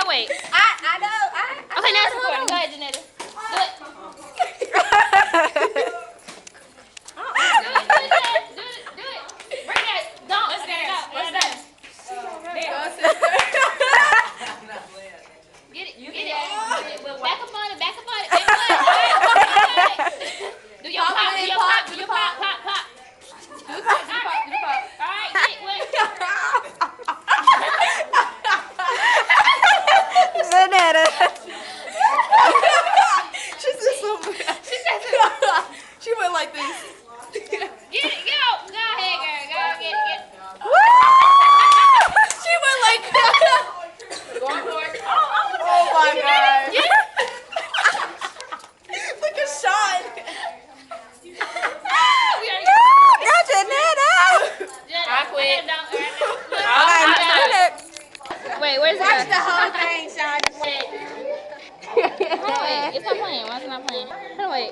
wait. I know. Okay, now it's recording. Go ahead, Janetta. Do it. Do it. Bring that. Don't. Let's dance. Let's dance. Get it. Back up on it. Do your pop. Do your pop. Do your pop. Pop. Do the pop. All right, get it. Wait. Janetta. She went like this. Get it. Go. Go ahead, girl. Go get it. She went like that. Going for it. Oh my god. Look at Sean. Not Janetta. I quit. Wait, where's Watch it? the whole thing, Sean. Wait, it's not playing. Why is it not playing? Wait.